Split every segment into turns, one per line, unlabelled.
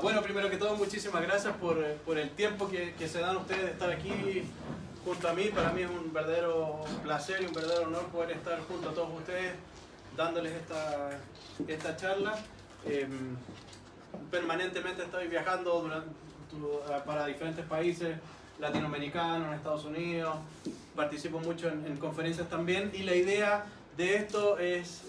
Bueno, primero que todo, muchísimas gracias por el tiempo que se dan ustedes de estar aquí junto a mí. Para mí es un verdadero placer y un verdadero honor poder estar junto a todos ustedes dándoles esta charla. Permanentemente estoy viajando para diferentes países latinoamericanos, en Estados Unidos, participo mucho en conferencias también, y la idea de esto es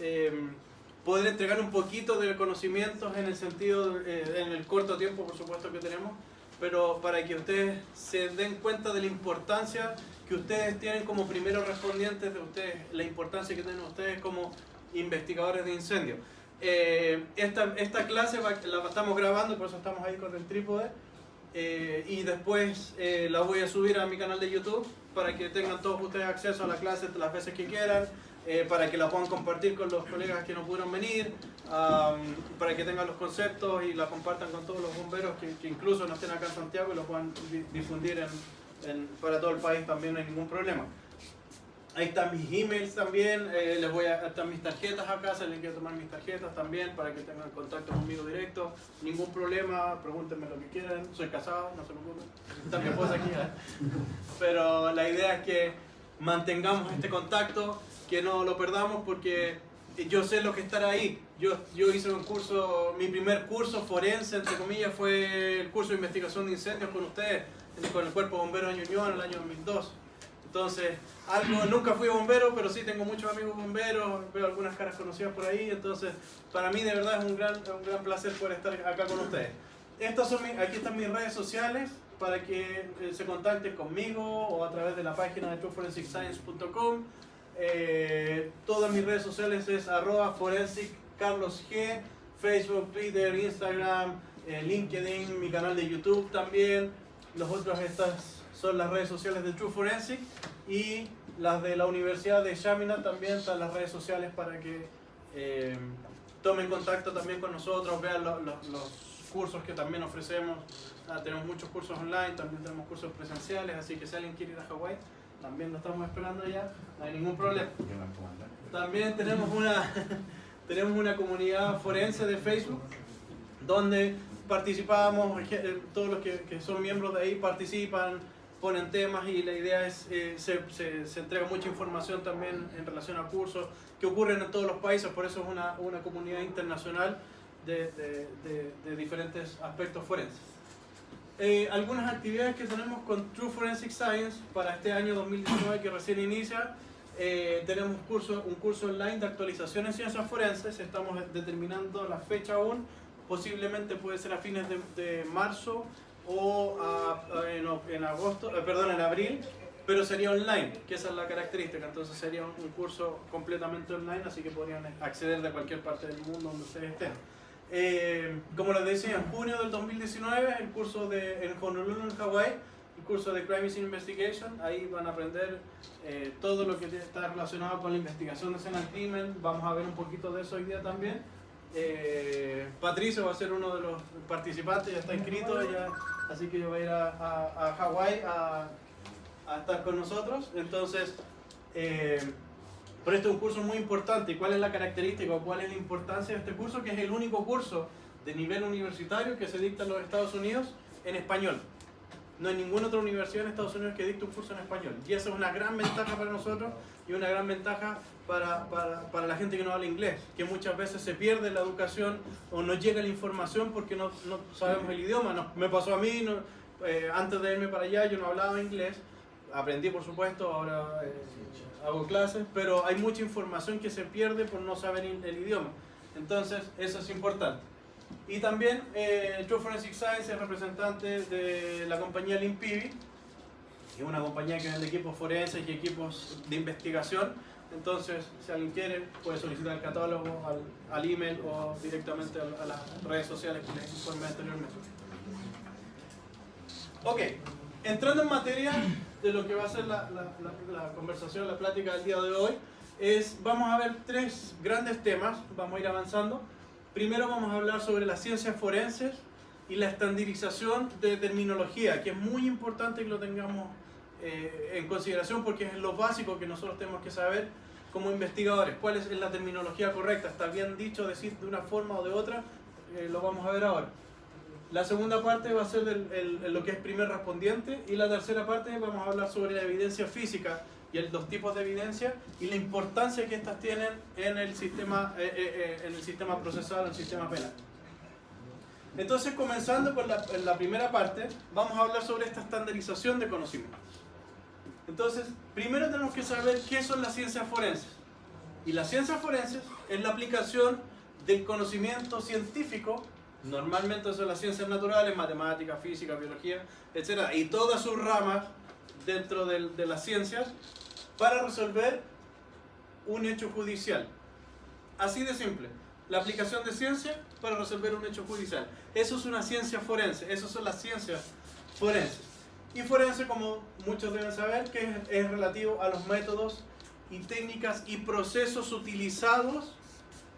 poder entregar un poquito de conocimientos en el sentido, en el corto tiempo por supuesto que tenemos, pero para que ustedes se den cuenta de la importancia que ustedes tienen como primeros respondientes de ustedes, la importancia que tienen ustedes como investigadores de incendios. Esta clase la estamos grabando, por eso estamos ahí con el trípode, y después la voy a subir a mi canal de YouTube para que tengan todos ustedes acceso a la clase las veces que quieran, para que la puedan compartir con los colegas que no pudieron venir, para que tengan los conceptos y la compartan con todos los bomberos que incluso no estén acá en Santiago y lo puedan difundir para todo el país, también no hay ningún problema. Ahí están mis emails también, están mis tarjetas acá, si alguien quiere tomar mis tarjetas también para que tengan contacto conmigo directo. Ningún problema, pregúntenme lo que quieran, soy casado, no se preocupen, está mi esposa aquí. Pero la idea es que mantengamos este contacto, que no lo perdamos, porque yo sé lo que estará ahí. Yo hice un curso, mi primer curso forense, entre comillas, fue el curso de investigación de incendios con ustedes, con el Cuerpo Bombero de Ñuñoa en el año 2002. Entonces, nunca fui bombero, pero sí tengo muchos amigos bomberos, veo algunas caras conocidas por ahí, entonces para mí de verdad es un gran placer poder estar acá con ustedes. Aquí están mis redes sociales para que se contacten conmigo o a través de la página de trueforensicscience.com. Todas mis redes sociales es @forensiccarlosg, Facebook, Twitter, Instagram, LinkedIn, mi canal de YouTube también. Estas son las redes sociales de True Forensic, y las de la Universidad de Chaminade también están las redes sociales para que tomen contacto también con nosotros, vean los cursos que también ofrecemos. Tenemos muchos cursos online, también tenemos cursos presenciales, así que si alguien quiere ir a Hawái, también lo estamos esperando ya, no hay ningún problema. También tenemos una comunidad forense de Facebook, donde participamos, todos los que son miembros de ahí participan, ponen temas, y la idea es, se entrega mucha información también en relación a cursos que ocurren en todos los países, por eso es una comunidad internacional de diferentes aspectos forenses. Algunas actividades que tenemos con True Forensic Science para este año 2019 que recién inicia. Tenemos un curso online de actualización en ciencias forenses, estamos determinando la fecha aún, posiblemente puede ser a fines de marzo o en abril, pero sería online, que esa es la característica. Entonces sería un curso completamente online, así que podrían acceder de cualquier parte del mundo donde ustedes estén. Como les decía, en junio del 2019 el curso en Honolulu, en Hawái, el curso de Crime Scene Investigation. Ahí van a aprender todo lo que está relacionado con la investigación de escena del crimen. Vamos a ver un poquito de eso hoy día también. Patricio va a ser uno de los participantes, ya está inscrito, así que yo voy a ir a Hawái a estar con nosotros. Entonces, pero este es un curso muy importante. ¿Y cuál es la característica o cuál es la importancia de este curso? Que es el único curso de nivel universitario que se dicta en los Estados Unidos en español. No hay ninguna otra universidad en Estados Unidos que dicte un curso en español. Y esa es una gran ventaja para nosotros y una gran ventaja para la gente que no habla inglés, que muchas veces se pierde la educación o no llega la información porque no sabemos el idioma. Me pasó a mí, antes de irme para allá yo no hablaba inglés, aprendí por supuesto, ahora hago clases, pero hay mucha información que se pierde por no saber el idioma. Entonces eso es importante. Y también True Forensic Science es representante de la compañía Limpivi, que es una compañía que vende equipos forenses y equipos de investigación. Entonces, si alguien quiere, puede solicitar el catálogo al email o directamente a las redes sociales que les informé anteriormente. Ok, entrando en materia de lo que va a ser la conversación, la plática del día de hoy, vamos a ver tres grandes temas, vamos a ir avanzando. Primero vamos a hablar sobre las ciencias forenses y la estandarización de terminología, que es muy importante que lo tengamos en consideración, porque es lo básico que nosotros tenemos que saber como investigadores. ¿Cuál es la terminología correcta? ¿Está bien dicho decir de una forma o de otra? Lo vamos a ver ahora. La segunda parte va a ser lo que es primer respondiente, y la tercera parte vamos a hablar sobre la evidencia física y los tipos de evidencia y la importancia que estas tienen en el sistema procesal, en el sistema penal. Entonces, comenzando con la primera parte, vamos a hablar sobre esta estandarización de conocimientos. Entonces, primero tenemos que saber qué son las ciencias forenses. Y las ciencias forenses es la aplicación del conocimiento científico, normalmente son las ciencias naturales, matemáticas, física, biología, etc. Y todas sus ramas dentro de las ciencias para resolver un hecho judicial. Así de simple. La aplicación de ciencia para resolver un hecho judicial. Eso es una ciencia forense. Esas son las ciencias forenses. Y forense, como muchos deben saber, que es relativo a los métodos y técnicas y procesos utilizados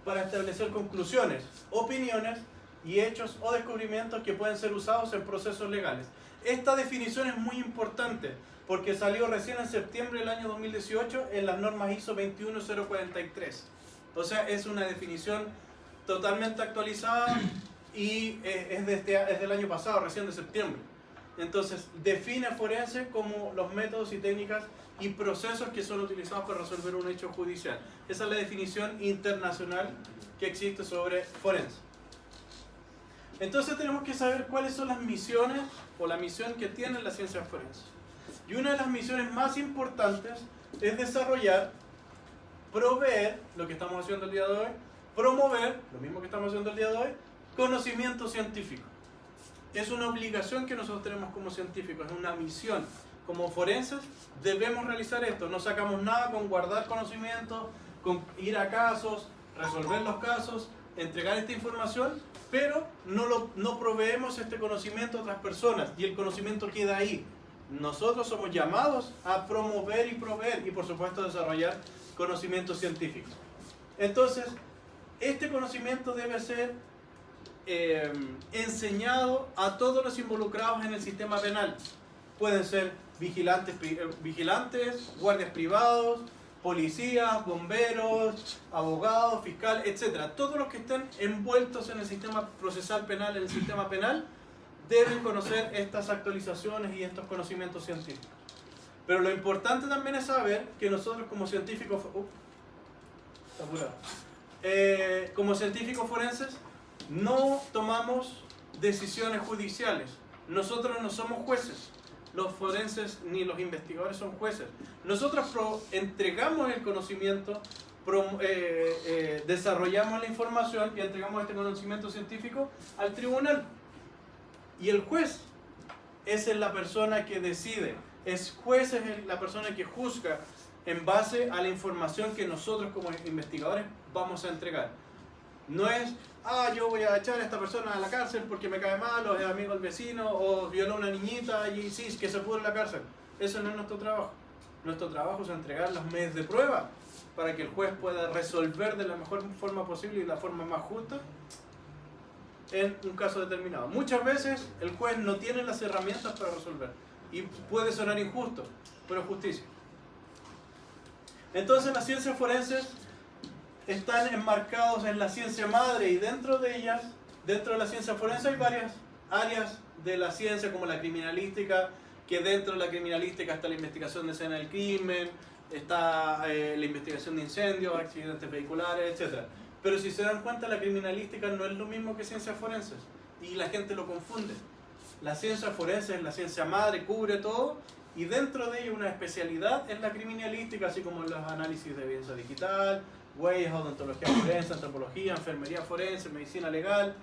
para establecer conclusiones, opiniones y hechos o descubrimientos que pueden ser usados en procesos legales. Esta definición es muy importante porque salió recién en septiembre del año 2018 en las normas ISO 21043. O sea, es una definición totalmente actualizada y es del año pasado, recién de septiembre. Entonces, define forense como los métodos y técnicas y procesos que son utilizados para resolver un hecho judicial. Esa es la definición internacional que existe sobre forense. Entonces tenemos que saber cuáles son las misiones o la misión que tienen las ciencias forenses. Y una de las misiones más importantes es desarrollar, proveer, lo que estamos haciendo el día de hoy, promover, lo mismo que estamos haciendo el día de hoy, conocimiento científico. Es una obligación que nosotros tenemos como científicos, es una misión. Como forenses debemos realizar esto. No sacamos nada con guardar conocimiento, con ir a casos, resolver los casos, entregar esta información, pero no proveemos este conocimiento a otras personas y el conocimiento queda ahí. Nosotros somos llamados a promover y proveer y por supuesto desarrollar conocimiento científico. Entonces, este conocimiento debe ser enseñado a todos los involucrados en el sistema penal. Pueden ser vigilantes, guardias privados, policías, bomberos, abogados, fiscales, etc. Todos los que estén envueltos en el sistema procesal penal, en el sistema penal, deben conocer estas actualizaciones y estos conocimientos científicos. Pero lo importante también es saber que nosotros como científicos, como científicos forenses, no tomamos decisiones judiciales. Nosotros no somos jueces. Los forenses ni los investigadores son jueces. Nosotros entregamos el conocimiento, desarrollamos la información y entregamos este conocimiento científico al tribunal. Y el juez es la persona que decide. Es la persona que juzga en base a la información que nosotros como investigadores vamos a entregar. No es, yo voy a echar a esta persona a la cárcel porque me cae mal, o es amigo del vecino, o violó a una niñita y sí, que se pudre en la cárcel. Eso no es nuestro trabajo. Nuestro trabajo es entregar los medios de prueba para que el juez pueda resolver de la mejor forma posible y de la forma más justa en un caso determinado. Muchas veces el juez no tiene las herramientas para resolver y puede sonar injusto, pero es justicia. Entonces las ciencias forenses están enmarcados en la ciencia madre y dentro de ellas, dentro de la ciencia forense hay varias áreas de la ciencia como la criminalística, que dentro de la criminalística está la investigación de escena del crimen, está la investigación de incendios, accidentes vehiculares, etc. Pero si se dan cuenta, la criminalística no es lo mismo que ciencias forenses y la gente lo confunde. La ciencia forense es la ciencia madre, cubre todo y dentro de ella una especialidad es la criminalística, así como los análisis de evidencia digital, huellas, odontología forense, antropología, enfermería forense, medicina legal,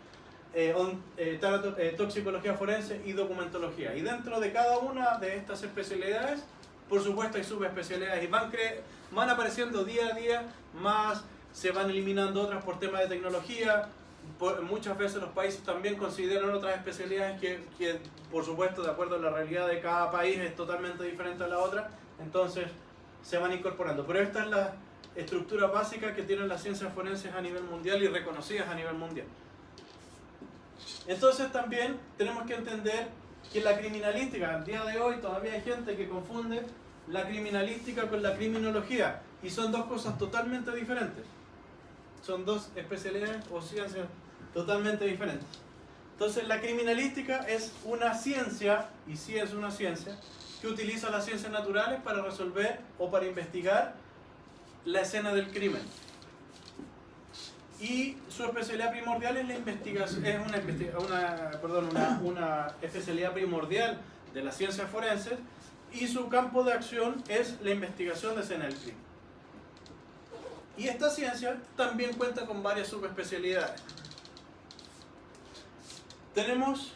toxicología forense y documentología. Y dentro de cada una de estas especialidades, por supuesto hay subespecialidades y van apareciendo día a día más, se van eliminando otras por temas de tecnología. Muchas veces los países también consideran otras especialidades que por supuesto de acuerdo a la realidad de cada país es totalmente diferente a la otra, entonces se van incorporando. Pero esta es la estructura básica que tienen las ciencias forenses a nivel mundial y reconocidas a nivel mundial. Entonces también tenemos que entender que la criminalística, al día de hoy todavía hay gente que confunde la criminalística con la criminología y son dos cosas totalmente diferentes. Son dos especialidades o ciencias totalmente diferentes. Entonces la criminalística es una ciencia, y sí es una ciencia, que utiliza las ciencias naturales para resolver o para investigar la escena del crimen. Y su especialidad primordial es la investigación, es una especialidad primordial de las ciencias forenses, y su campo de acción es la investigación de escena del crimen. Y esta ciencia también cuenta con varias subespecialidades. Tenemos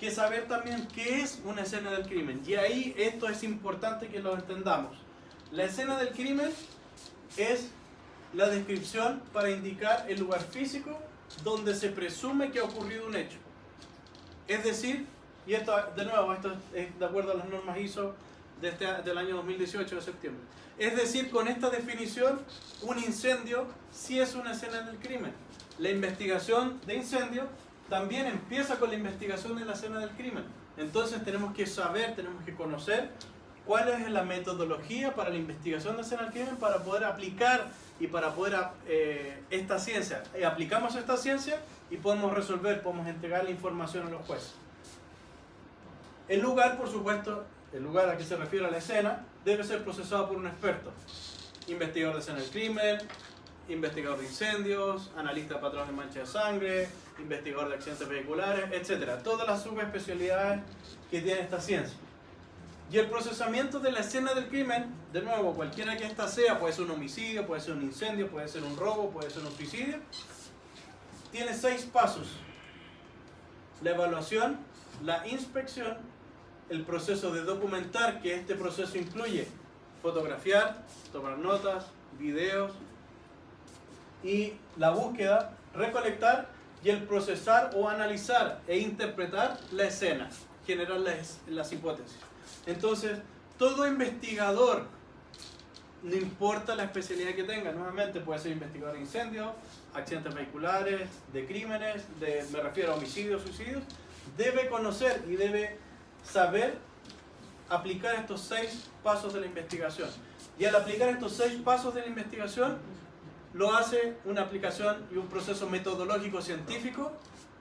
que saber también qué es una escena del crimen, y ahí esto es importante que lo entendamos. La escena del crimen es la descripción para indicar el lugar físico donde se presume que ha ocurrido un hecho. Es decir, y esto de nuevo, esto es de acuerdo a las normas ISO del año 2018 de septiembre. Es decir, con esta definición, un incendio sí es una escena del crimen. La investigación de incendio también empieza con la investigación de la escena del crimen. Entonces tenemos que saber, tenemos que conocer cuál es la metodología para la investigación de escena del crimen para poder aplicar y para poder esta ciencia. Aplicamos esta ciencia y podemos resolver, podemos entregar la información a los jueces. El lugar, por supuesto, el lugar a que se refiere a la escena, debe ser procesado por un experto. Investigador de escena del crimen, investigador de incendios, analista de patrones de mancha de sangre, investigador de accidentes vehiculares, etc. Todas las subespecialidades que tiene esta ciencia. Y el procesamiento de la escena del crimen, de nuevo, cualquiera que ésta sea, puede ser un homicidio, puede ser un incendio, puede ser un robo, puede ser un suicidio, tiene 6 pasos. La evaluación, la inspección, el proceso de documentar, que este proceso incluye fotografiar, tomar notas, videos, y la búsqueda, recolectar y el procesar o analizar e interpretar la escena, generar las hipótesis. Entonces, todo investigador, no importa la especialidad que tenga, nuevamente puede ser investigador de incendios, accidentes vehiculares, de crímenes, me refiero a homicidios, suicidios, debe conocer y debe saber aplicar estos 6 pasos de la investigación. Y al aplicar estos 6 pasos de la investigación, lo hace una aplicación y un proceso metodológico científico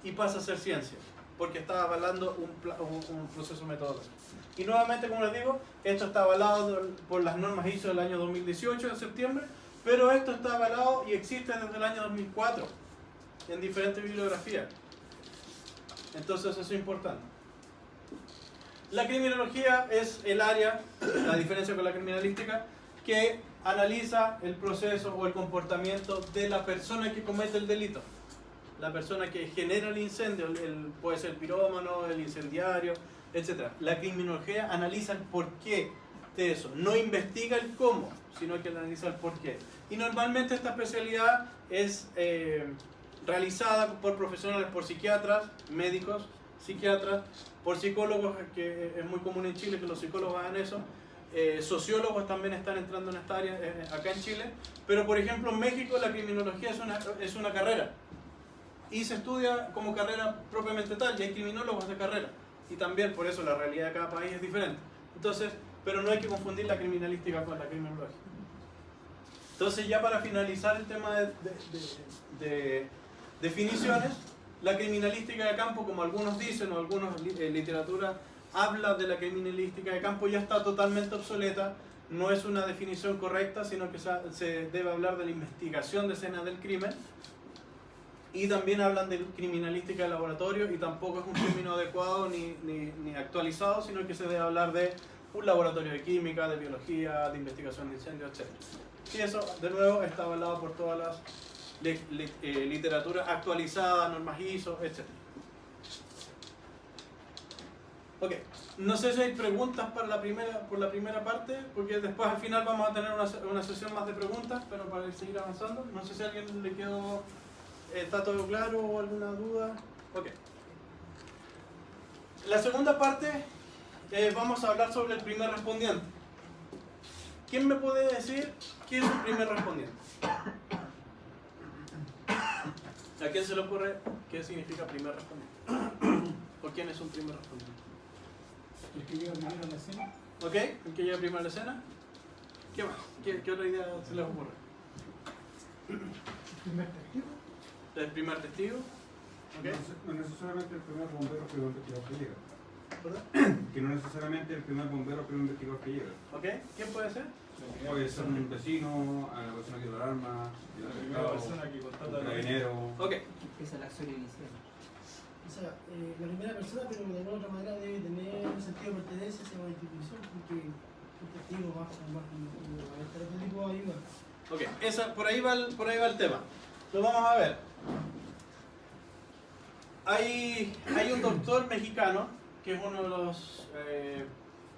y pasa a ser ciencia, porque está avalando un proceso metodológico. Y nuevamente, como les digo, esto está avalado por las normas ISO del año 2018, en septiembre, pero esto está avalado y existe desde el año 2004 en diferentes bibliografías. Entonces eso es importante. La criminología es el área, la diferencia con la criminalística, que analiza el proceso o el comportamiento de la persona que comete el delito. La persona que genera el incendio, puede ser el pirómano, el incendiario, etc. La criminología analiza el porqué de eso. No investiga el cómo, sino que analiza el porqué. Y normalmente esta especialidad es realizada por profesionales, por psiquiatras, médicos, psiquiatras, por psicólogos, que es muy común en Chile que los psicólogos hagan eso. Sociólogos también están entrando en esta área acá en Chile, pero por ejemplo en México la criminología es una carrera y se estudia como carrera propiamente tal, y hay criminólogos de carrera, y también por eso la realidad de cada país es diferente. Entonces, pero no hay que confundir la criminalística con la criminología. Entonces, ya para finalizar el tema de definiciones, la criminalística de campo, como algunos dicen o algunos literatura habla de la criminalística de campo, ya está totalmente obsoleta, no es una definición correcta, sino que se debe hablar de la investigación de escenas del crimen, y también hablan de criminalística de laboratorio, y tampoco es un término adecuado ni actualizado, sino que se debe hablar de un laboratorio de química, de biología, de investigación de incendios, etc. Y eso, de nuevo, está avalado por todas las literaturas actualizadas, normas ISO, etc. Ok, no sé si hay preguntas por la primera parte, porque después al final vamos a tener una sesión más de preguntas, pero para seguir avanzando. No sé si a alguien le quedó, está todo claro o alguna duda. Ok. La segunda parte, vamos a hablar sobre el primer respondiente. ¿Quién me puede decir qué es un primer respondiente? ¿A quién se le ocurre qué significa primer respondiente? ¿O quién es un primer respondiente?
El que llega primero a la escena.
¿Ok? ¿El que llega primero a la escena? ¿Qué más? ¿Qué otra idea se les ocurre?
El primer testigo.
¿El primer testigo? ¿Okay?
No necesariamente el primer bombero o primer investigador que llega.
¿Perdón?
Que no necesariamente el primer bombero o primer investigador que llega.
¿Okay? ¿Quién puede ser?
Puede ser un vecino, una persona que dio la alarma,
La primera persona que
un
contrata
carabinero.
Ok.
Empieza la acción inicial.
O sea, la primera persona, pero de alguna otra manera debe tener un sentido de pertenencia hacia una institución, porque un testigo va a estar otro tipo de ayuda.
Ok, por ahí va el tema. Lo vamos a ver. Hay un doctor mexicano que es uno de los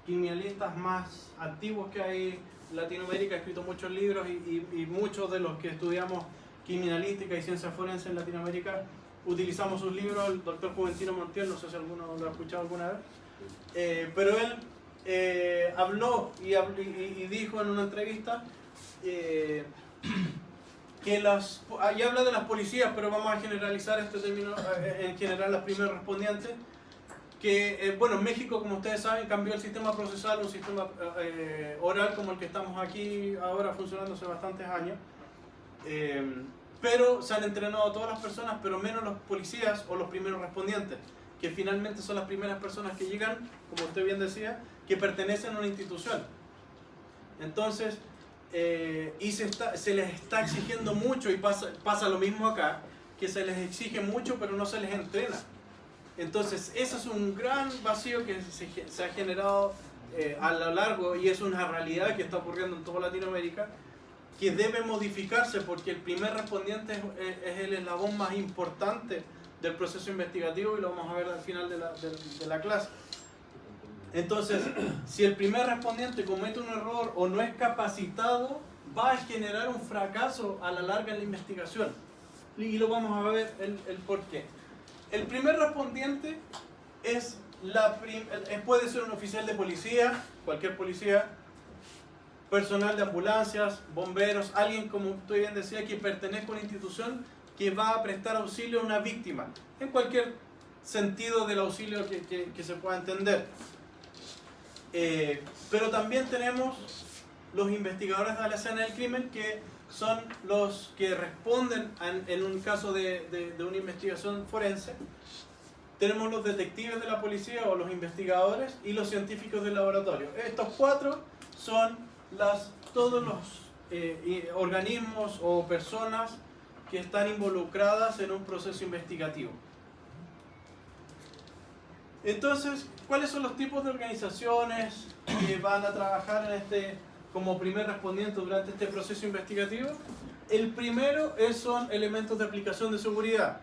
criminalistas más antiguos que hay en Latinoamérica, ha escrito muchos libros y muchos de los que estudiamos criminalística y ciencia forense en Latinoamérica utilizamos sus libros. El doctor Juventino Montiel, no sé si alguno lo ha escuchado alguna vez, pero él habló y dijo en una entrevista que ahí habla de las policías, pero vamos a generalizar este término, en general las primeros respondientes, que bueno, en México, como ustedes saben, cambió el sistema procesal, un sistema oral como el que estamos aquí ahora funcionando hace bastantes años, pero se han entrenado a todas las personas, pero menos los policías o los primeros respondientes, que finalmente son las primeras personas que llegan, como usted bien decía, que pertenecen a una institución. Entonces, y se les está exigiendo mucho, y pasa lo mismo acá, que se les exige mucho pero no se les entrena. Entonces ese es un gran vacío que se ha generado a lo largo, y es una realidad que está ocurriendo en toda Latinoamérica, que debe modificarse, porque el primer respondiente es el eslabón más importante del proceso investigativo, y lo vamos a ver al final de la clase. Entonces, si el primer respondiente comete un error o no es capacitado, va a generar un fracaso a la larga en la investigación. Y lo vamos a ver el por qué. El primer respondiente puede ser un oficial de policía, cualquier policía, personal de ambulancias, bomberos, alguien, como usted bien decía, que pertenezca a una institución que va a prestar auxilio a una víctima, en cualquier sentido del auxilio que se pueda entender. Pero también tenemos los investigadores de la escena del crimen, que son los que responden en un caso de una investigación forense. Tenemos los detectives de la policía o los investigadores, y los científicos del laboratorio. Estos cuatro son todos los organismos o personas que están involucradas en un proceso investigativo. Entonces, ¿cuáles son los tipos de organizaciones que van a trabajar como primer respondiente durante este proceso investigativo? El primero son elementos de aplicación de seguridad.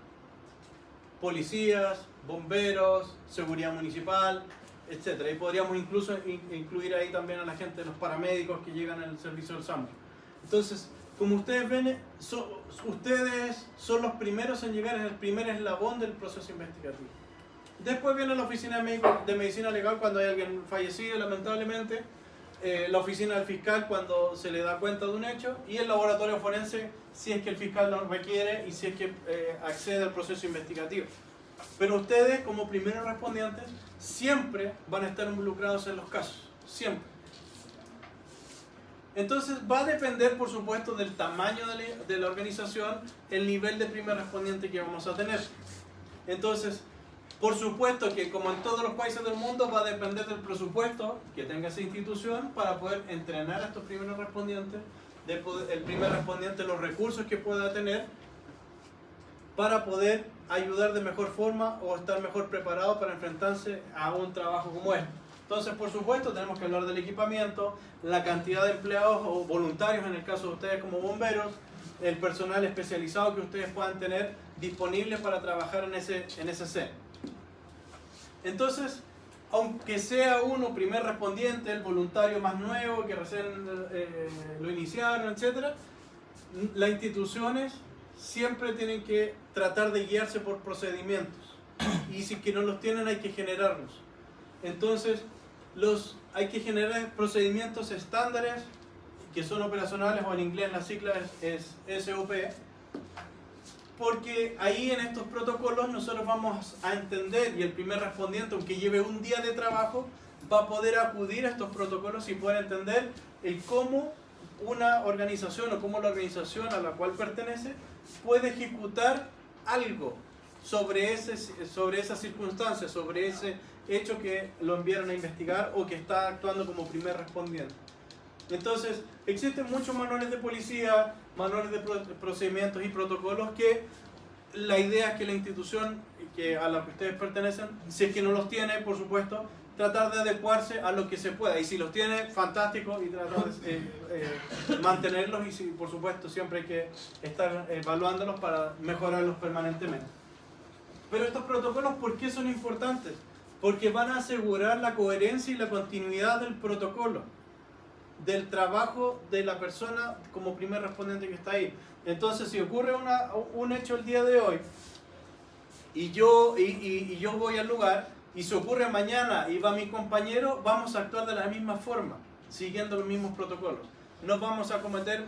Policías, bomberos, seguridad municipal, etc. Y podríamos incluso incluir ahí también a la gente de los paramédicos que llegan al servicio del SAMU. Entonces, como ustedes ven, ustedes son los primeros en llegar, en el primer eslabón del proceso investigativo. Después viene la oficina de medicina legal cuando hay alguien fallecido, lamentablemente, la oficina del fiscal cuando se le da cuenta de un hecho, y el laboratorio forense si es que el fiscal lo requiere y si es que accede al proceso investigativo. Pero ustedes, como primeros respondientes, siempre van a estar involucrados en los casos, siempre. Entonces va a depender, por supuesto, del tamaño de la organización, el nivel de primer respondiente que vamos a tener. Entonces, por supuesto que, como en todos los países del mundo, va a depender del presupuesto que tenga esa institución para poder entrenar a estos primeros respondientes, el primer respondiente, los recursos que pueda tener para poder ayudar de mejor forma o estar mejor preparado para enfrentarse a un trabajo como este. Entonces, por supuesto, tenemos que hablar del equipamiento, la cantidad de empleados o voluntarios, en el caso de ustedes como bomberos, el personal especializado que ustedes puedan tener disponible para trabajar en ese C. Entonces, aunque sea uno primer respondiente, el voluntario más nuevo, que recién lo iniciaron, etc., las instituciones siempre tienen que tratar de guiarse por procedimientos. Y si que no los tienen, hay que generarlos. Entonces, hay que generar procedimientos estándares que son operacionales, o en inglés la sigla es SOP, porque ahí en estos protocolos nosotros vamos a entender, y el primer respondiente, aunque lleve un día de trabajo, va a poder acudir a estos protocolos y poder entender el cómo una organización o cómo la organización a la cual pertenece puede ejecutar algo sobre esa circunstancia, sobre ese hecho que lo enviaron a investigar o que está actuando como primer respondiente. Entonces, existen muchos manuales de policía, manuales de procedimientos y protocolos que la idea es que la institución a la que ustedes pertenecen, si es que no los tiene, por supuesto, tratar de adecuarse a lo que se pueda. Y si los tiene, fantástico, y tratar de mantenerlos. Y si, por supuesto, siempre hay que estar evaluándolos para mejorarlos permanentemente. Pero estos protocolos, ¿por qué son importantes? Porque van a asegurar la coherencia y la continuidad del protocolo, del trabajo de la persona como primer respondiente que está ahí. Entonces, si ocurre un hecho el día de hoy y yo voy al lugar y se ocurre mañana y va mi compañero, vamos a actuar de la misma forma, siguiendo los mismos protocolos. No vamos a cometer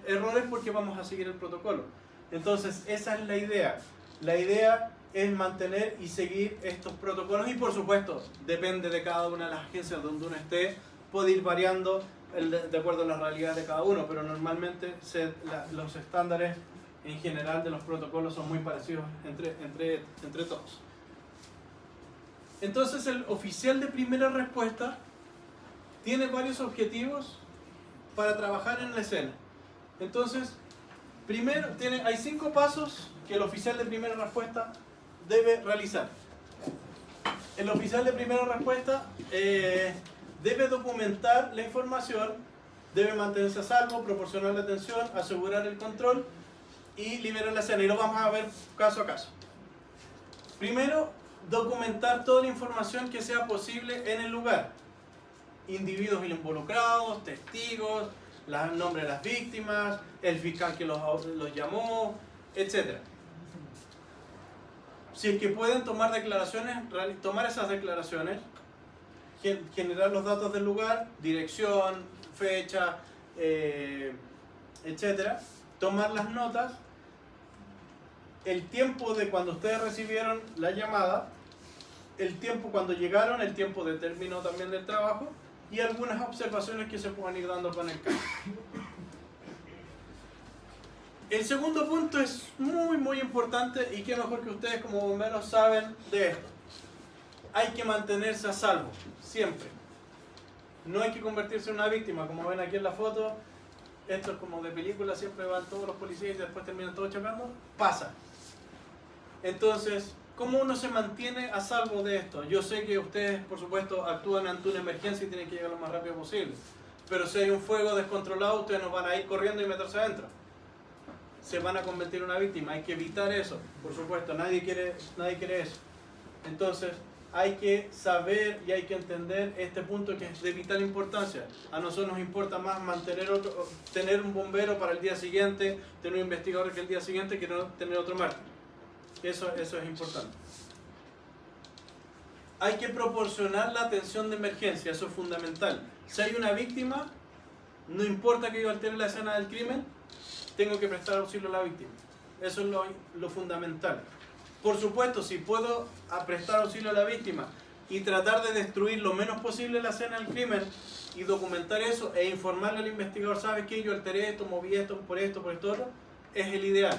errores porque vamos a seguir el protocolo. Entonces, esa es la idea. La idea es mantener y seguir estos protocolos y, por supuesto, depende de cada una de las agencias donde uno esté, puede ir variando de acuerdo a la realidad de cada uno, pero normalmente los estándares en general de los protocolos son muy parecidos entre todos. Entonces, el oficial de primera respuesta tiene varios objetivos para trabajar en la escena. Entonces, primero, hay 5 pasos que el oficial de primera respuesta debe realizar. El oficial de primera respuesta debe documentar la información, debe mantenerse a salvo, proporcionar la atención, asegurar el control y liberar la escena. Y lo vamos a ver caso a caso. Primero, documentar toda la información que sea posible en el lugar. Individuos involucrados, testigos, el nombre de las víctimas, el fiscal que los llamó, etc. Si es que pueden tomar declaraciones, tomar esas declaraciones, generar los datos del lugar, dirección, fecha, etc. Tomar las notas, el tiempo de cuando ustedes recibieron la llamada, el tiempo cuando llegaron, el tiempo de término también del trabajo y algunas observaciones que se puedan ir dando con el caso. El segundo punto es muy importante y qué mejor que ustedes como bomberos saben de esto. Hay que mantenerse a salvo, siempre. No hay que convertirse en una víctima, como ven aquí en la foto. Esto es como de película, siempre van todos los policías y después terminan todos chocando. Pasa. Entonces, ¿cómo uno se mantiene a salvo de esto? Yo sé que ustedes, por supuesto, actúan ante una emergencia y tienen que llegar lo más rápido posible. Pero si hay un fuego descontrolado, ustedes no van a ir corriendo y meterse adentro. Se van a convertir en una víctima. Hay que evitar eso, por supuesto. Nadie quiere eso. Entonces, hay que saber y hay que entender este punto que es de vital importancia. A nosotros nos importa más tener un bombero para el día siguiente, tener un investigador que el día siguiente, que no tener otro mártir. Eso es importante. Hay que proporcionar la atención de emergencia, eso es fundamental. Si hay una víctima, no importa que yo altere la escena del crimen, tengo que prestar auxilio a la víctima. Eso es lo fundamental. Por supuesto, si puedo prestar auxilio a la víctima y tratar de destruir lo menos posible la escena del crimen y documentar eso e informarle al investigador, ¿sabes qué? Yo alteré esto, moví esto, por esto otro, es el ideal.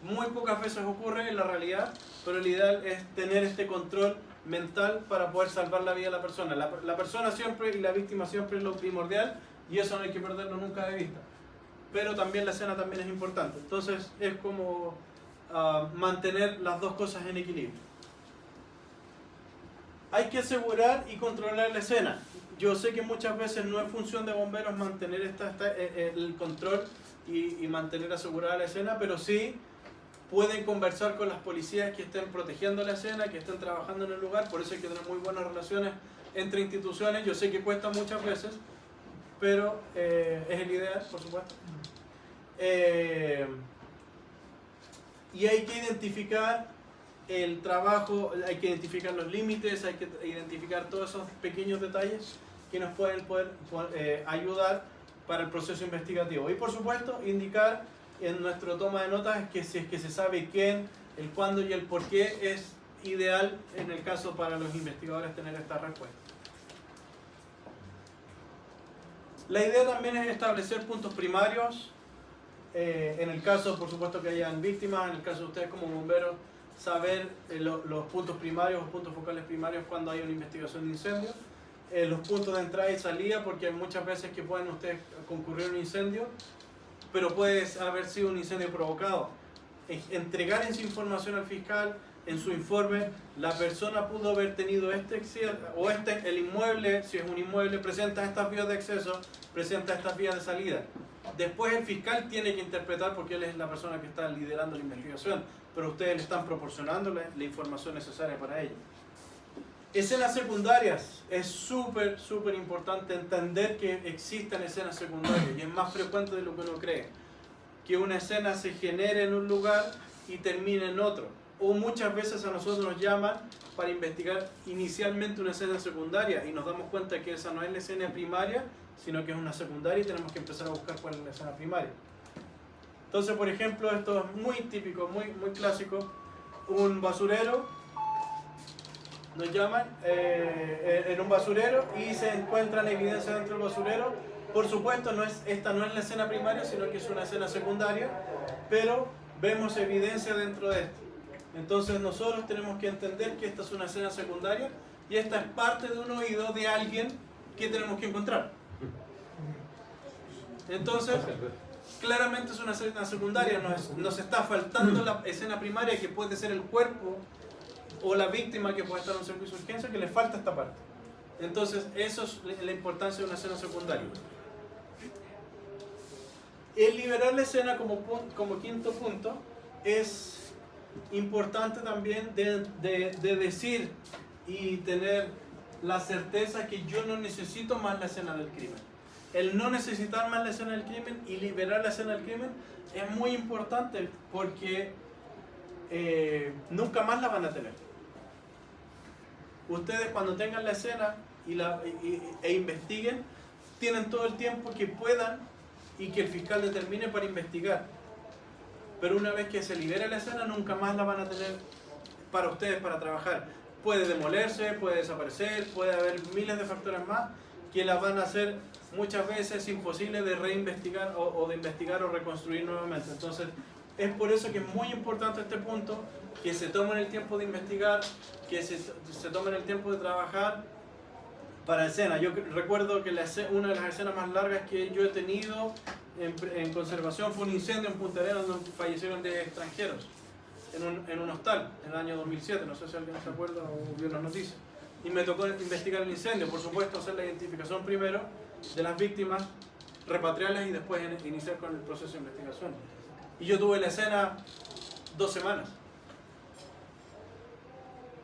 Muy pocas veces ocurre en la realidad, pero el ideal es tener este control mental para poder salvar la vida de la persona. La persona siempre y la víctima siempre es lo primordial y eso no hay que perderlo nunca de vista. Pero también la escena también es importante. Entonces es como mantener las dos cosas en equilibrio. Hay que asegurar y controlar la escena. Yo sé que muchas veces no es función de bomberos mantener el control y mantener asegurada la escena, pero sí pueden conversar con las policías que estén protegiendo la escena, que estén trabajando en el lugar. Por eso hay que tener muy buenas relaciones entre instituciones. Yo sé que cuesta muchas veces, pero es el ideal, por supuesto. Y hay que identificar el trabajo, hay que identificar los límites, hay que identificar todos esos pequeños detalles que nos pueden ayudar para el proceso investigativo. Y por supuesto, indicar en nuestro toma de notas que si es que se sabe quién, el cuándo y el por qué, es ideal en el caso para los investigadores tener esta respuesta. La idea también es establecer puntos primarios. En el caso, por supuesto, que hayan víctimas, en el caso de ustedes como bomberos, saber los puntos primarios o puntos focales primarios cuando hay una investigación de incendio, los puntos de entrada y salida, porque hay muchas veces que pueden ustedes concurrir a un incendio, pero puede haber sido un incendio provocado. Entregar esa información al fiscal en su informe, la persona pudo haber tenido el inmueble, si es un inmueble, presenta estas vías de acceso, presenta estas vías de salida. Después el fiscal tiene que interpretar, porque él es la persona que está liderando la investigación, pero ustedes le están proporcionando la información necesaria para ello. Escenas secundarias. Es súper importante entender que existen escenas secundarias, y es más frecuente de lo que uno cree. Que una escena se genere en un lugar y termine en otro. O muchas veces a nosotros nos llaman para investigar inicialmente una escena secundaria y nos damos cuenta que esa no es la escena primaria, sino que es una secundaria y tenemos que empezar a buscar cuál es la escena primaria. Entonces, por ejemplo, esto es muy típico, muy clásico. Un basurero, nos llaman en un basurero y se encuentran evidencias dentro del basurero. Por supuesto, esta no es la escena primaria, sino que es una escena secundaria, pero vemos evidencia dentro de esto. Entonces nosotros tenemos que entender que esta es una escena secundaria y esta es parte de un oído de alguien que tenemos que encontrar. Entonces, claramente es una escena secundaria, nos está faltando la escena primaria, que puede ser el cuerpo o la víctima que puede estar en un servicio de urgencia, que le falta esta parte. Entonces, eso es la importancia de una escena secundaria. El liberar la escena como quinto punto es importante también de decir y tener la certeza que yo no necesito más la escena del crimen. El no necesitar más la escena del crimen y liberar la escena del crimen es muy importante, porque nunca más la van a tener. Ustedes, cuando tengan la escena e investiguen, tienen todo el tiempo que puedan y que el fiscal determine para investigar. Pero una vez que se libere la escena, nunca más la van a tener para ustedes para trabajar. Puede demolerse, puede desaparecer, puede haber miles de factores más que la van a hacer muchas veces imposible de reinvestigar o de investigar o reconstruir nuevamente. Entonces, es por eso que es muy importante este punto, que se tomen el tiempo de investigar, que se tomen el tiempo de trabajar para escena. Yo recuerdo que una de las escenas más largas que yo he tenido en conservación fue un incendio en Punta Arenas donde fallecieron 10 extranjeros en un hostal en el año 2007. No sé si alguien se acuerda o vio las noticias. Y me tocó investigar el incendio, por supuesto hacer la identificación primero de las víctimas, repatriarlas y después iniciar con el proceso de investigación. Y yo tuve la escena 2 semanas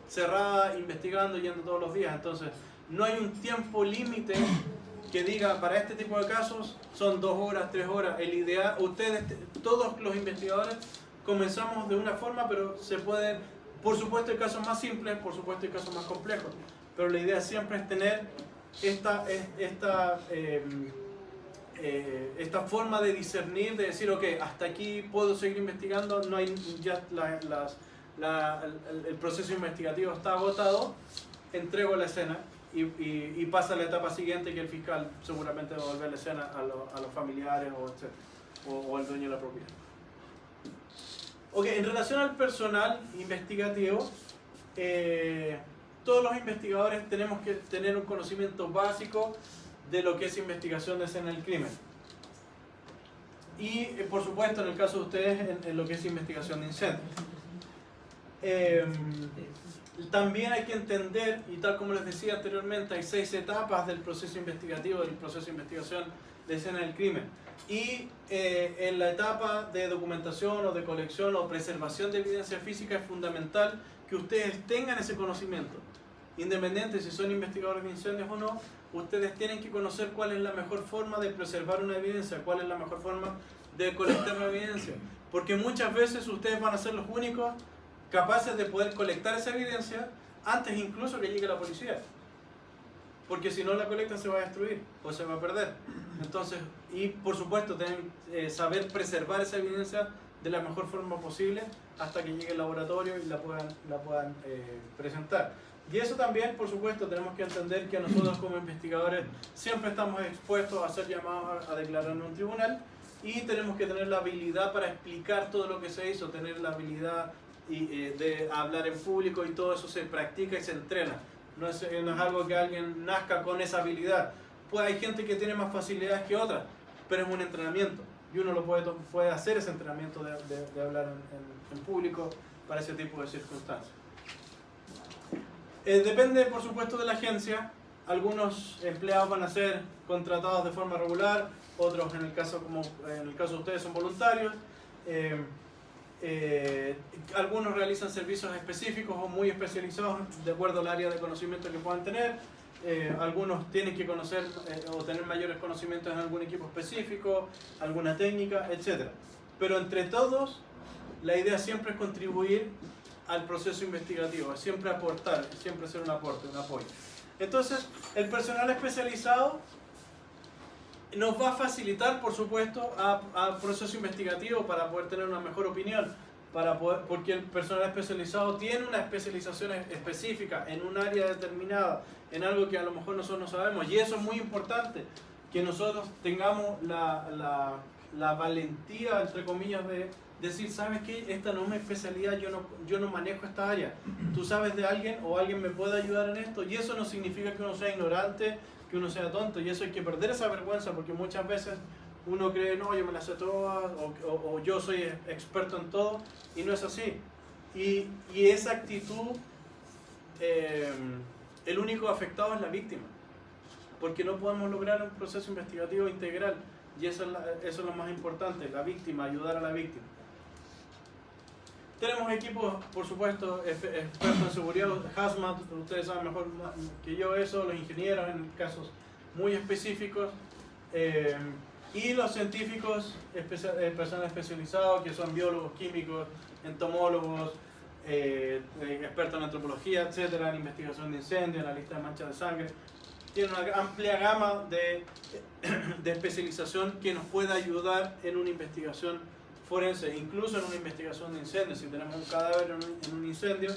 cerrada, investigando, yendo todos los días. Entonces no hay un tiempo límite que diga para este tipo de casos son 2 horas, 3 horas. El ideal, todos los investigadores comenzamos de una forma, pero se pueden, por supuesto hay casos más simples, por supuesto hay casos más complejos, pero la idea siempre es tener esta forma de discernir, de decir, ok, hasta aquí puedo seguir investigando, no hay ya el proceso investigativo está agotado, entrego la escena y pasa a la etapa siguiente, que el fiscal seguramente va a devolver la escena a los familiares o al dueño de la propiedad. Ok, en relación al personal investigativo, todos los investigadores tenemos que tener un conocimiento básico de lo que es investigación de escena del crimen. Y, por supuesto, en el caso de ustedes, en lo que es investigación de incendios. También hay que entender, y tal como les decía anteriormente, hay 6 etapas del proceso investigativo, del proceso de investigación de escena del crimen. Y en la etapa de documentación o de colección o preservación de evidencia física es fundamental que ustedes tengan ese conocimiento. Independiente si son investigadores de incendios o no, ustedes tienen que conocer cuál es la mejor forma de preservar una evidencia, cuál es la mejor forma de colectar una evidencia. Porque muchas veces ustedes van a ser los únicos capaces de poder colectar esa evidencia antes incluso que llegue la policía. Porque si no la colectan se va a destruir o se va a perder. Entonces, y por supuesto, deben saber preservar esa evidencia de la mejor forma posible hasta que llegue el laboratorio y la puedan presentar. Y eso también, por supuesto, tenemos que entender que nosotros como investigadores siempre estamos expuestos a ser llamados a declarar en un tribunal y tenemos que tener la habilidad para explicar todo lo que se hizo, tener la habilidad de hablar en público, y todo eso se practica y se entrena. No es algo que alguien nazca con esa habilidad. Pues hay gente que tiene más facilidades que otras, pero es un entrenamiento. Y uno lo puede hacer ese entrenamiento de hablar en público para ese tipo de circunstancias. Depende, por supuesto, de la agencia. Algunos empleados van a ser contratados de forma regular, otros, en el caso de ustedes, son voluntarios. Algunos realizan servicios específicos o muy especializados de acuerdo al área de conocimiento que puedan tener. Algunos tienen que conocer o tener mayores conocimientos en algún equipo específico, alguna técnica, etc. Pero entre todos, la idea siempre es contribuir al proceso investigativo, siempre aportar, siempre ser un aporte, un apoyo. Entonces, el personal especializado nos va a facilitar, por supuesto, al proceso investigativo para poder tener una mejor opinión, porque el personal especializado tiene una especialización específica en un área determinada, en algo que a lo mejor nosotros no sabemos, y eso es muy importante, que nosotros tengamos la valentía, entre comillas, de decir, ¿sabes qué? Esta no es mi especialidad, yo no manejo esta área. Tú sabes de alguien o alguien me puede ayudar en esto, y eso no significa que uno sea ignorante, que uno sea tonto, y eso hay que perder esa vergüenza, porque muchas veces uno cree, no, yo me las sé todas, o yo soy experto en todo, y no es así. Y esa actitud, el único afectado es la víctima, porque no podemos lograr un proceso investigativo integral, y eso es lo más importante, la víctima, ayudar a la víctima. Tenemos equipos, por supuesto, expertos en seguridad, hazmat, ustedes saben mejor que yo eso, los ingenieros en casos muy específicos, y los científicos, personas especializadas que son biólogos, químicos, entomólogos, expertos en antropología, etcétera, en investigación de incendios, analista de manchas de sangre. Tiene una amplia gama de especialización que nos puede ayudar en una investigación forense, incluso en una investigación de incendios. Si tenemos un cadáver en un incendio,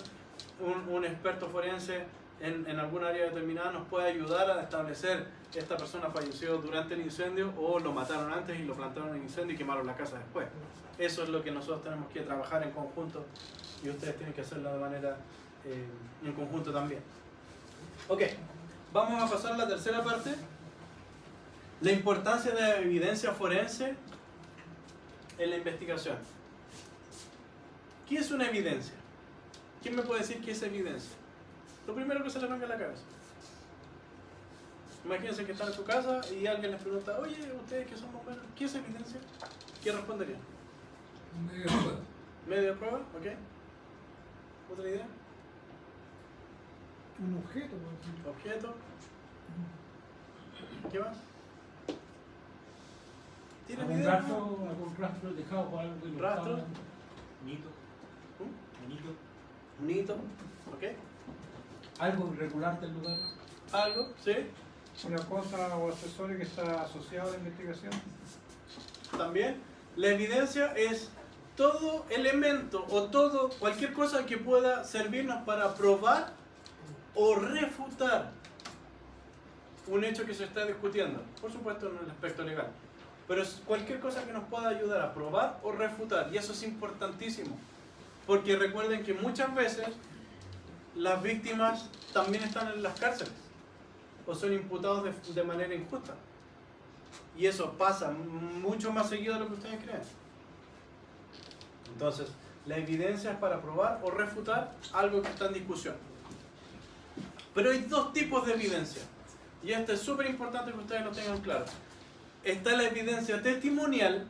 un experto forense en algún área determinada nos puede ayudar a establecer esta persona falleció durante el incendio o lo mataron antes y lo plantaron en el incendio y quemaron la casa después. Eso es lo que nosotros tenemos que trabajar en conjunto, y ustedes tienen que hacerlo de manera en conjunto también. Ok, vamos a pasar a la tercera parte. La importancia de la evidencia forense en la investigación. ¿Qué es una evidencia? ¿Quién me puede decir qué es evidencia? Lo primero que se les venga a la cabeza. Imagínense que están en su casa y alguien les pregunta, oye, ustedes que son bomberos, ¿qué es evidencia? ¿Qué responderían?
Un medio de prueba.
¿Medio de prueba? ¿Ok? ¿Otra idea?
Un objeto, por ejemplo.
¿Objeto? ¿Qué más? ¿Tienen idea?
Algún rastro dejado por algo que lo
¿Rastro?
estaba-
Nito. Nito.
Un hito, ¿ok?
Algo irregular del lugar.
Algo, ¿sí?
Una cosa o accesorio que está asociado a la investigación.
También. La evidencia es todo elemento o cualquier cosa que pueda servirnos para probar o refutar un hecho que se está discutiendo. Por supuesto, en el aspecto legal. Pero es cualquier cosa que nos pueda ayudar a probar o refutar. Y eso es importantísimo. Porque recuerden que muchas veces las víctimas también están en las cárceles o son imputados de manera injusta. Y eso pasa mucho más seguido de lo que ustedes creen. Entonces, la evidencia es para probar o refutar algo que está en discusión. Pero hay dos tipos de evidencia. Y esto es súper importante que ustedes lo tengan claro. Está la evidencia testimonial,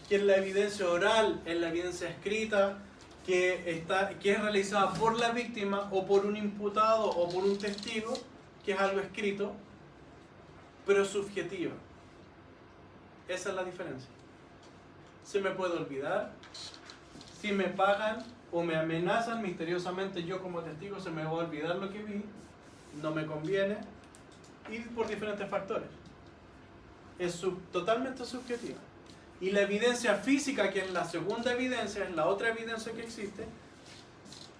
que es la evidencia oral, es la evidencia escrita, que es realizada por la víctima o por un imputado o por un testigo, que es algo escrito, pero subjetiva. Esa es la diferencia. Se me puede olvidar, si me pagan o me amenazan misteriosamente, yo como testigo se me va a olvidar lo que vi, no me conviene, y por diferentes factores. Es totalmente subjetiva. Y la evidencia física, que es la segunda evidencia, es la otra evidencia que existe,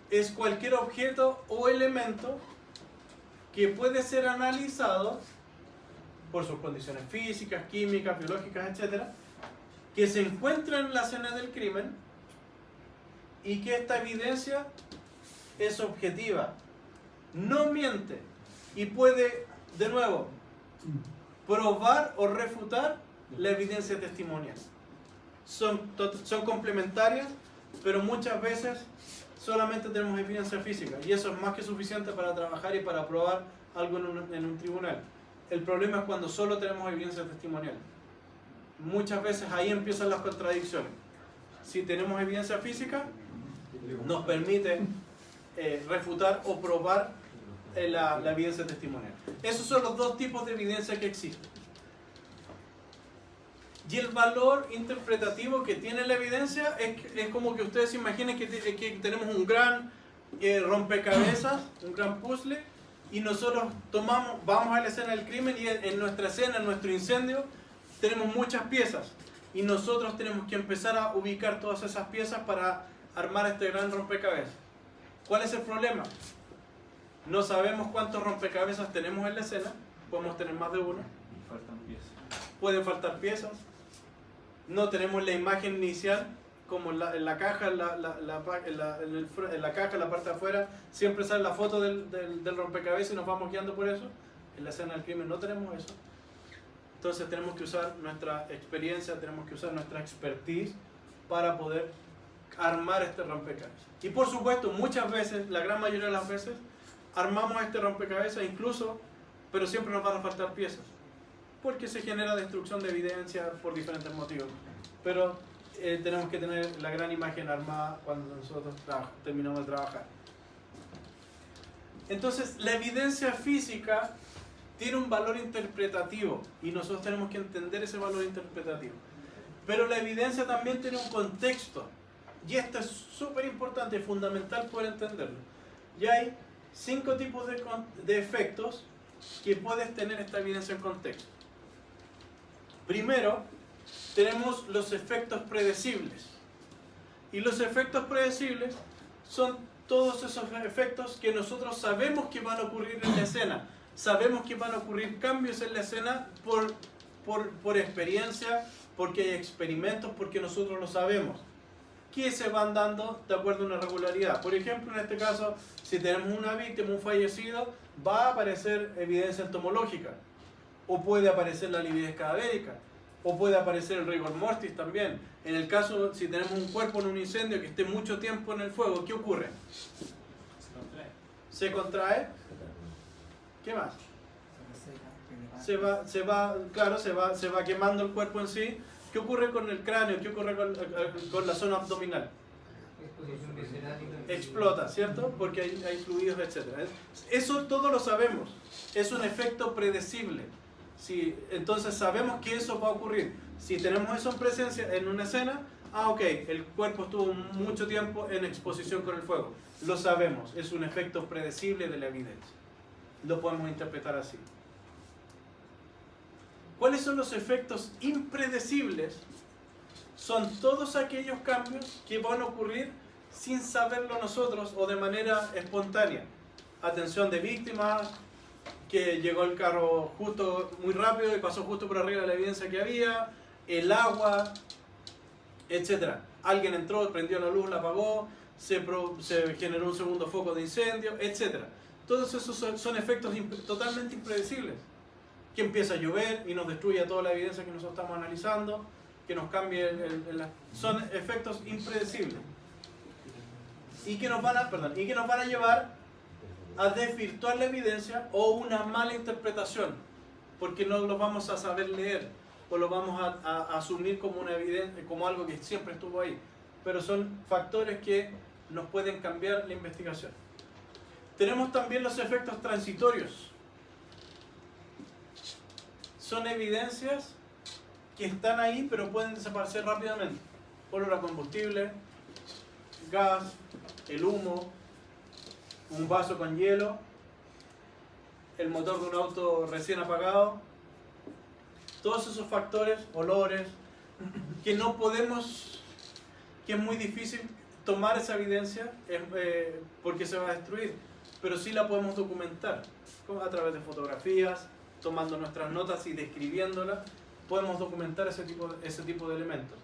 es cualquier objeto o elemento que puede ser analizado por sus condiciones físicas, químicas, biológicas, etc., que se encuentra en la escena del crimen y que esta evidencia es objetiva, no miente y puede, de nuevo, probar o refutar la evidencia testimonial. Son complementarias, pero muchas veces solamente tenemos evidencia física y eso es más que suficiente para trabajar y para probar algo en un tribunal. El problema es cuando solo tenemos evidencia testimonial. Muchas veces ahí empiezan las contradicciones. Si tenemos evidencia física, nos permite refutar o probar la evidencia testimonial. Esos son los dos tipos de evidencia que existen. Y el valor interpretativo que tiene la evidencia es como que ustedes se imaginen que tenemos un gran rompecabezas, un gran puzzle, y nosotros vamos a la escena del crimen y en nuestra escena, en nuestro incendio, tenemos muchas piezas. Y nosotros tenemos que empezar a ubicar todas esas piezas para armar este gran rompecabezas. ¿Cuál es el problema? No sabemos cuántos rompecabezas tenemos en la escena, podemos tener más de uno.
Faltan piezas.
Pueden faltar piezas. No tenemos la imagen inicial, como en la caja, en la caja, en la parte de afuera, siempre sale la foto del rompecabezas y nos vamos guiando por eso. En la escena del crimen no tenemos eso. Entonces tenemos que usar nuestra experiencia, tenemos que usar nuestra expertise para poder armar este rompecabezas. Y por supuesto, muchas veces, la gran mayoría de las veces, armamos este rompecabezas incluso, pero siempre nos van a faltar piezas, porque se genera destrucción de evidencia por diferentes motivos. Pero tenemos que tener la gran imagen armada cuando nosotros terminamos de trabajar. Entonces, la evidencia física tiene un valor interpretativo y nosotros tenemos que entender ese valor interpretativo. Pero la evidencia también tiene un contexto y esto es súper importante y fundamental poder entenderlo. Y hay 5 tipos de efectos que puedes tener esta evidencia en contexto. Primero, tenemos los efectos predecibles. Y los efectos predecibles son todos esos efectos que nosotros sabemos que van a ocurrir en la escena. Sabemos que van a ocurrir cambios en la escena por experiencia, porque hay experimentos, porque nosotros lo sabemos, que se van dando de acuerdo a una regularidad. Por ejemplo, en este caso, si tenemos una víctima, un fallecido, va a aparecer evidencia entomológica, o puede aparecer la lividez cadavérica, o puede aparecer el rigor mortis también. En el caso, si tenemos un cuerpo en un incendio que esté mucho tiempo en el fuego, ¿qué ocurre? Se contrae. ¿Qué más? Se va quemando el cuerpo en sí. ¿Qué ocurre con el cráneo? ¿Qué ocurre con la zona abdominal? Explota, ¿cierto? Porque hay fluidos, etc. Eso todo lo sabemos. Es un efecto predecible. Entonces sabemos que eso va a ocurrir. Si tenemos eso en presencia en una escena, ok, el cuerpo estuvo mucho tiempo en exposición con el fuego. Lo sabemos. Es un efecto predecible de la evidencia. Lo podemos interpretar así. ¿Cuáles son los efectos impredecibles? Son todos aquellos cambios que van a ocurrir sin saberlo nosotros o de manera espontánea. Atención de víctimas, que llegó el carro justo muy rápido y pasó justo por arriba de la evidencia que había, el agua, etc. Alguien entró, prendió la luz, la apagó, se generó un segundo foco de incendio, etc. Todos esos son efectos totalmente impredecibles. Que empieza a llover y nos destruye toda la evidencia que nosotros estamos analizando, que nos cambie son efectos impredecibles. Y que nos van a llevar a desvirtuar la evidencia o una mala interpretación, porque no lo vamos a saber leer o lo vamos a asumir como una evidencia, como algo que siempre estuvo ahí. Pero son factores que nos pueden cambiar la investigación. Tenemos también los efectos transitorios. Son evidencias que están ahí pero pueden desaparecer rápidamente. Olor a combustible, gas, el humo, un vaso con hielo, el motor de un auto recién apagado. Todos esos factores, olores, que no podemos, que es muy difícil tomar esa evidencia porque se va a destruir, pero sí la podemos documentar a través de fotografías, tomando nuestras notas y describiéndolas, podemos documentar ese tipo de elementos.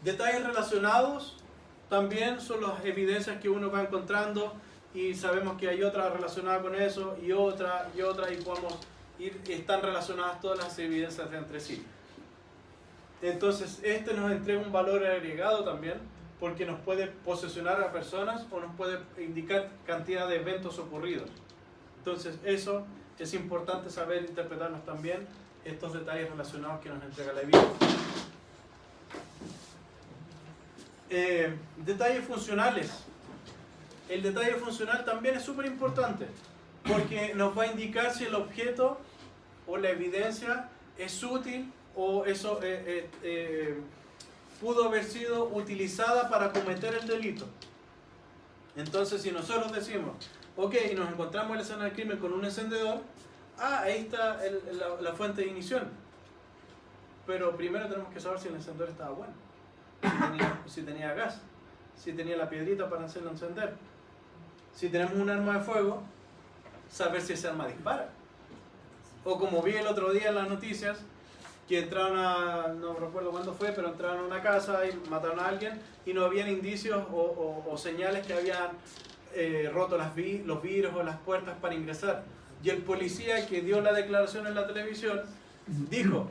Detalles relacionados también son las evidencias que uno va encontrando y sabemos que hay otra relacionada con eso y otra y podemos ir, están relacionadas todas las evidencias entre sí. Entonces este nos entrega un valor agregado también porque nos puede posesionar a personas o nos puede indicar cantidad de eventos ocurridos. Entonces eso es importante saber interpretarlos también, estos detalles relacionados que nos entrega la evidencia. Detalles funcionales. El detalle funcional también es súper importante porque nos va a indicar si el objeto o la evidencia es útil o eso pudo haber sido utilizada para cometer el delito. Entonces si nosotros decimos, ok, nos encontramos en la escena del crimen con un encendedor, ahí está la fuente de ignición. Pero primero tenemos que saber si el encendedor estaba bueno. Si tenía gas, si tenía la piedrita para hacerlo encender. Si tenemos un arma de fuego, saber si esa arma dispara. O como vi el otro día en las noticias, que entraron no recuerdo cuándo fue, pero entraron a una casa y mataron a alguien y no habían indicios o señales que habían roto los vidrios o las puertas para ingresar. Y el policía que dio la declaración en la televisión dijo,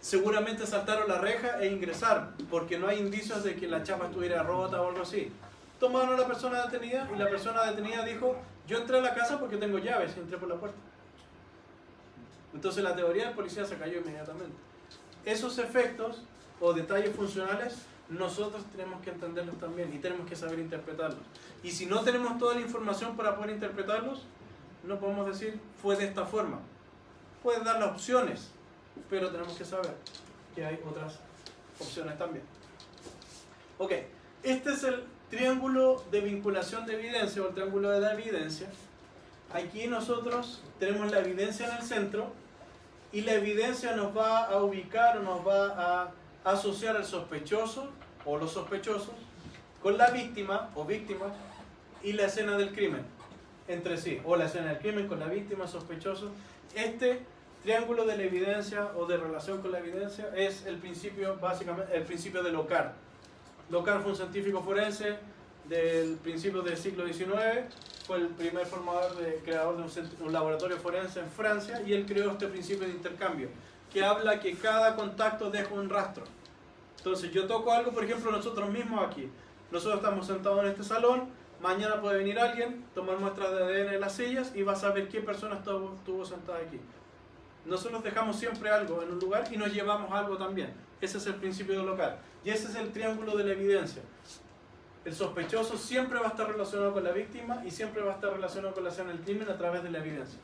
seguramente saltaron la reja e ingresaron, porque no hay indicios de que la chapa estuviera rota o algo así. Tomaron a la persona detenida y la persona detenida dijo, yo entré a la casa porque tengo llaves y entré por la puerta. Entonces la teoría del policía se cayó inmediatamente. Esos efectos o detalles funcionales nosotros tenemos que entenderlos también y tenemos que saber interpretarlos. Y si no tenemos toda la información para poder interpretarlos, no podemos decir fue de esta forma. Pueden dar las opciones, pero tenemos que saber que hay otras opciones también. Ok, este es el triángulo de vinculación de evidencia o el triángulo de la evidencia. Aquí nosotros tenemos la evidencia en el centro y la evidencia nos va a ubicar o nos va a asociar al sospechoso o los sospechosos con la víctima o víctimas y la escena del crimen entre sí, o la escena del crimen con la víctima, sospechoso. Este triángulo de la evidencia o de relación con la evidencia es el principio, básicamente, el principio de Locard. Locard fue un científico forense del principio del siglo XIX, fue el primer creador de un laboratorio forense en Francia y él creó este principio de intercambio, que habla que cada contacto deja un rastro. Entonces yo toco algo, por ejemplo nosotros mismos aquí, nosotros estamos sentados en este salón, mañana puede venir alguien, tomar muestras de ADN en las sillas y va a saber qué persona estuvo sentada aquí. Nosotros dejamos siempre algo en un lugar y nos llevamos algo también. Ese es el principio de Locard. Y ese es el triángulo de la evidencia. El sospechoso siempre va a estar relacionado con la víctima y siempre va a estar relacionado con la escena del crimen a través de la evidencia.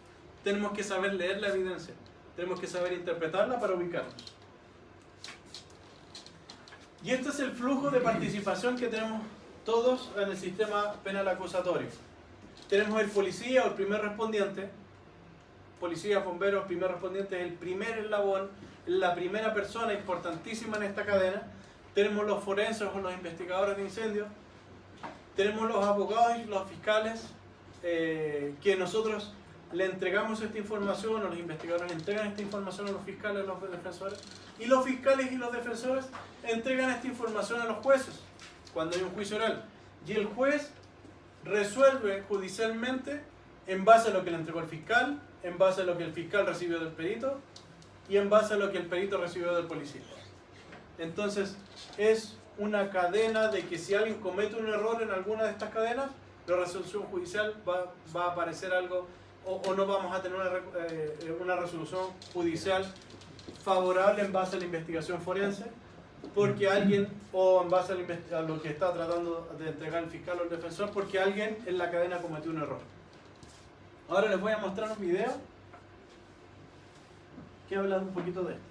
Tenemos que saber leer la evidencia. Tenemos que saber interpretarla para ubicarnos. Y este es el flujo de participación que tenemos todos en el sistema penal acusatorio. Tenemos el policía o el primer respondiente. Policía, bomberos, primer respondiente es el primer eslabón, la primera persona importantísima en esta cadena. Tenemos los forenses o los investigadores de incendios. Tenemos los abogados y los fiscales que nosotros le entregamos esta información, o los investigadores le entregan esta información a los fiscales y a los defensores. Y los fiscales y los defensores entregan esta información a los jueces cuando hay un juicio oral. Y el juez resuelve judicialmente en base a lo que le entregó el fiscal, en base a lo que el fiscal recibió del perito y en base a lo que el perito recibió del policía. Entonces es una cadena de que si alguien comete un error en alguna de estas cadenas, la resolución judicial va a aparecer algo o no vamos a tener una resolución judicial favorable en base a la investigación forense, porque alguien, o en base a lo que está tratando de entregar el fiscal o el defensor, porque alguien en la cadena cometió un error. Ahora les voy a mostrar un video que habla un poquito de esto.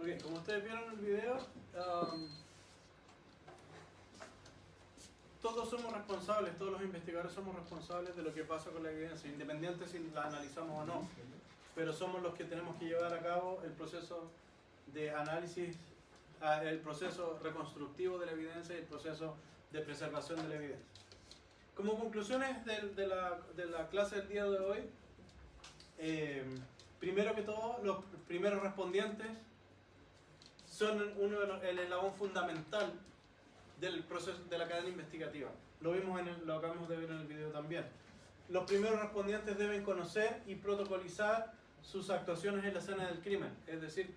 Ok, como ustedes vieron en el video, todos somos responsables, todos los investigadores somos responsables de lo que pasa con la evidencia, independiente si la analizamos o no, pero somos los que tenemos que llevar a cabo el proceso de análisis, el proceso reconstructivo de la evidencia y el proceso de preservación de la evidencia. Como conclusiones de la clase del día de hoy, primero que todo, los primeros respondientes son el eslabón fundamental del proceso de la cadena investigativa. Lo acabamos de ver en el video también. Los primeros respondientes deben conocer y protocolizar sus actuaciones en la escena del crimen, es decir,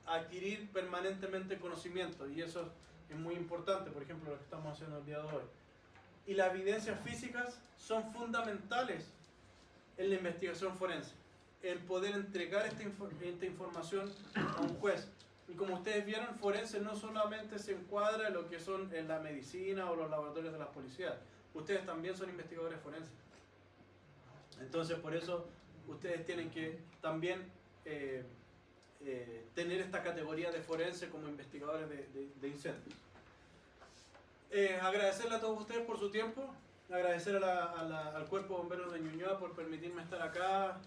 adquirir permanentemente conocimiento, y eso es muy importante, por ejemplo, lo que estamos haciendo el día de hoy. Y las evidencias físicas son fundamentales en la investigación forense, el poder entregar esta información a un juez. Y como ustedes vieron, forense no solamente se encuadra en lo que son en la medicina o los laboratorios de las policías, ustedes también son investigadores forenses. Entonces, por eso ustedes tienen que también tener esta categoría de forense como investigadores de incendios. Agradecerle a todos ustedes por su tiempo, agradecer al Cuerpo de Bomberos de Ñuñoa por permitirme estar acá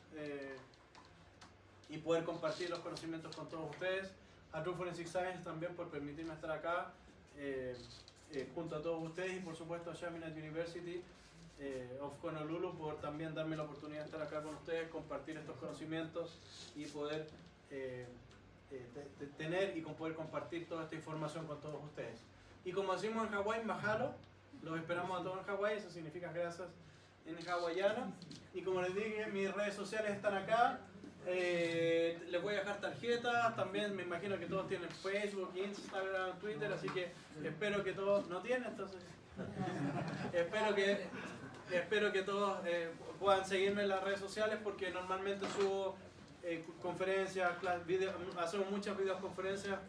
y poder compartir los conocimientos con todos ustedes, a True Forensic Science también por permitirme estar acá junto a todos ustedes, y por supuesto a Chaminade University of Honolulu por también darme la oportunidad de estar acá con ustedes, compartir estos conocimientos y poder tener y poder compartir toda esta información con todos ustedes. Y como decimos en Hawái, mahalo, los esperamos a todos en Hawái, eso significa gracias en hawaiano. Y como les dije, mis redes sociales están acá, les voy a dejar tarjetas, también me imagino que todos tienen Facebook, Instagram, Twitter, así que espero que todos, no tienen, entonces espero que todos puedan seguirme en las redes sociales, porque normalmente subo conferencias, hacemos muchas videoconferencias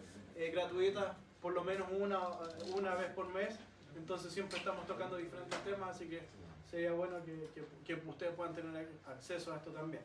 gratuitas, por lo menos una vez por mes, entonces siempre estamos tocando diferentes temas, así que sería bueno que ustedes puedan tener acceso a esto también.